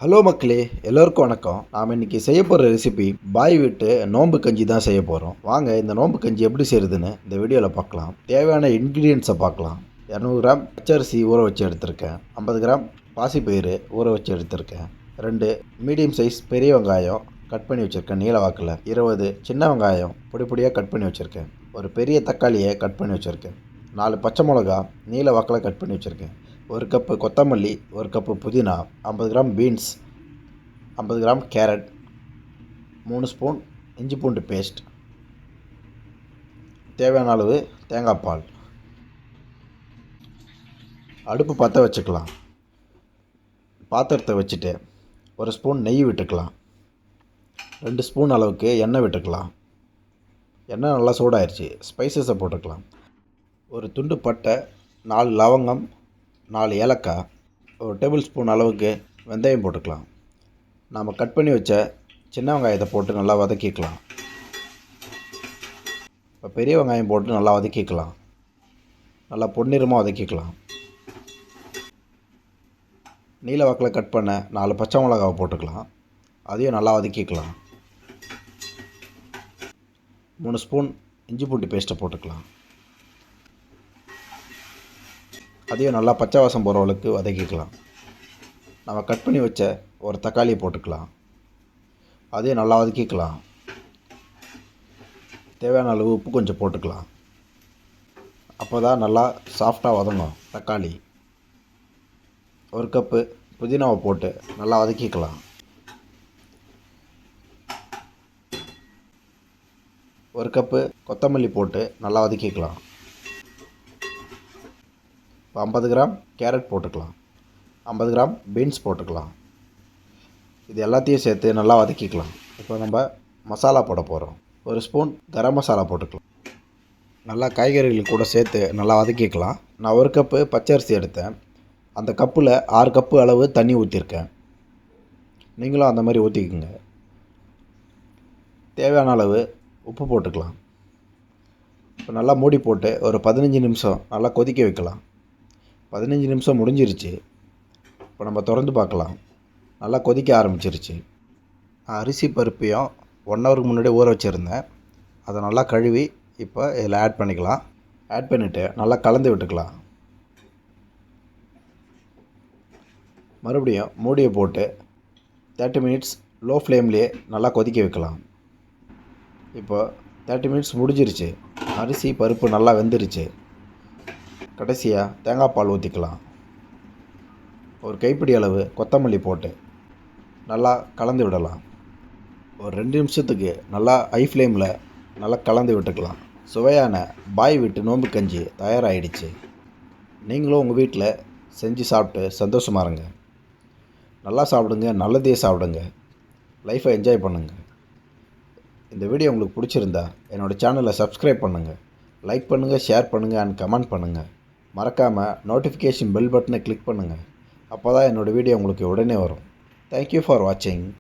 Hello மக்களே, எல்லோருக்கும் வணக்கம். நாம் இன்றைக்கி செய்ய போகிற ரெசிபி பாய் வீட்டு நோம்பு கஞ்சி தான் செய்ய போகிறோம். வாங்க இந்த நோம்பு கஞ்சி எப்படி செய்கிறதுன்னு இந்த வீடியோவில் பார்க்கலாம். தேவையான இன்க்ரீடியன்ஸை பார்க்கலாம். 200 கிராம் பச்சரிசி ஊற வச்சு எடுத்திருக்கேன். 50 கிராம் பாசிப்பயிறு ஊற வச்சு எடுத்திருக்கேன். 2 மீடியம் சைஸ் பெரிய வெங்காயம் கட் பண்ணி வச்சுருக்கேன் நீல வாக்கில். 20 சின்ன வெங்காயம் பொடி பொடியாக கட் பண்ணி வச்சுருக்கேன். ஒரு பெரிய தக்காளியை கட் பண்ணி வச்சுருக்கேன். 4 பச்சை மிளகா நீல வாக்கில் கட் பண்ணி வச்சுருக்கேன். 1 கப்பு கொத்தமல்லி, 1 கப்பு புதினா, 50 gram beans, 50 gram carrot, 3 spoon இஞ்சி பூண்டு பேஸ்ட், தேவையான அளவு தேங்காய் பால். அடுப்பு பற்ற வச்சுக்கலாம். பாத்திரத்தை வச்சுட்டு 1 ஸ்பூன் நெய் விட்டுக்கலாம். 2 ஸ்பூன் அளவுக்கு எண்ணெய் விட்டுக்கலாம். எண்ணெய் நல்லா சூடாயிருச்சு. ஸ்பைசஸை போட்டுக்கலாம். ஒரு துண்டு பட்டை, 4 லவங்கம், 4 ஏலக்காய், 1 டேபிள் ஸ்பூன் அளவுக்கு வெந்தயம் போட்டுக்கலாம். நாம் கட் பண்ணி வச்ச சின்ன வெங்காயத்தை போட்டு நல்லா வதக்கிக்கலாம். இப்போ பெரிய வெங்காயம் போட்டு நல்லா வதக்கிக்கலாம். நல்லா பொன்னிறமாக வதக்கிக்கலாம். நீல வாக்கில் கட் பண்ண 4 பச்சை மிளகாவை போட்டுக்கலாம். அதையும் நல்லா வதக்கிக்கலாம். 3 ஸ்பூன் இஞ்சி பூண்டு பேஸ்ட்டை போட்டுக்கலாம். அதையும் நல்லா பச்சை வாசம் போகிற அளவுக்கு வதக்கிக்கலாம். நம்ம கட் பண்ணி வச்ச ஒரு தக்காளியை போட்டுக்கலாம். அதையும் நல்லா வதக்கிக்கலாம். தேவையான அளவு உப்பு கொஞ்சம் போட்டுக்கலாம். அப்போ தான் நல்லா சாஃப்டாக வதங்கும் தக்காளி. 1 கப்பு புதினாவை போட்டு நல்லா வதக்கிக்கலாம். 1 கப்பு கொத்தமல்லி போட்டு நல்லா வதக்கிக்கலாம். இப்போ 50 கிராம் கேரட் போட்டுக்கலாம். 50 கிராம் பீன்ஸ் போட்டுக்கலாம். இது எல்லாத்தையும் சேர்த்து நல்லா வதக்கிக்கலாம். இப்போ நம்ம மசாலா போட போகிறோம். 1 ஸ்பூன் கரம் மசாலா போட்டுக்கலாம். நல்லா காய்கறிகள் கூட சேர்த்து நல்லா வதக்கிக்கலாம். நான் 1 கப்பு பச்சரிசி எடுத்தேன். அந்த கப்பில் 6 கப்பு அளவு தண்ணி ஊற்றிருக்கேன். நீங்களும் அந்த மாதிரி ஊற்றிக்குங்க. தேவையான அளவு உப்பு போட்டுக்கலாம். இப்போ நல்லா மூடி போட்டு ஒரு 15 நிமிஷம் நல்லா கொதிக்க வைக்கலாம். 15 நிமிஷம் முடிஞ்சிருச்சு. இப்போ நம்ம திறந்து பார்க்கலாம். நல்லா கொதிக்க ஆரம்பிச்சிருச்சு. அரிசி பருப்பையும் 1 ஹவருக்கு முன்னாடி ஊற வச்சுருந்தேன். அதை நல்லா கழுவி இப்போ இதில் ஆட் பண்ணிக்கலாம். ஆட் பண்ணிவிட்டு நல்லா கலந்து விட்டுக்கலாம். மறுபடியும் மூடியை போட்டு 30 மினிட்ஸ் லோ ஃப்ளேம்லேயே நல்லா கொதிக்க வைக்கலாம். இப்போ 30 மினிட்ஸ் முடிஞ்சிருச்சு. அரிசி பருப்பு நல்லா வெந்துருச்சு. கடைசியாக தேங்காய் பால் ஊற்றிக்கலாம். ஒரு கைப்பிடி அளவு கொத்தமல்லி போட்டு நல்லா கலந்து விடலாம். ஒரு 2 நிமிஷத்துக்கு நல்லா ஹை ஃப்ளேமில் நல்லா கலந்து விட்டுக்கலாம். சுவையான பாய் வீட்டு நோம்பு கஞ்சி தயாராகிடுச்சு. நீங்களும் உங்கள் வீட்டில் செஞ்சு சாப்பிட்டு சந்தோஷமாக இருங்க. நல்லா சாப்பிடுங்க, நல்லதே சாப்பிடுங்க, லைஃப்பை என்ஜாய் பண்ணுங்கள். இந்த வீடியோ உங்களுக்கு பிடிச்சிருந்தா என்னோடய சேனலை சப்ஸ்கிரைப் பண்ணுங்கள், லைக் பண்ணுங்கள், ஷேர் பண்ணுங்கள் அண்ட் கமெண்ட் பண்ணுங்கள். மறக்காமல் நோட்டிஃபிகேஷன் பெல் பட்டனை கிளிக் பண்ணுங்கள். அப்போ தான் என்னோடய வீடியோ உங்களுக்கு உடனே வரும். தேங்க்யூ ஃபார் வாட்சிங்.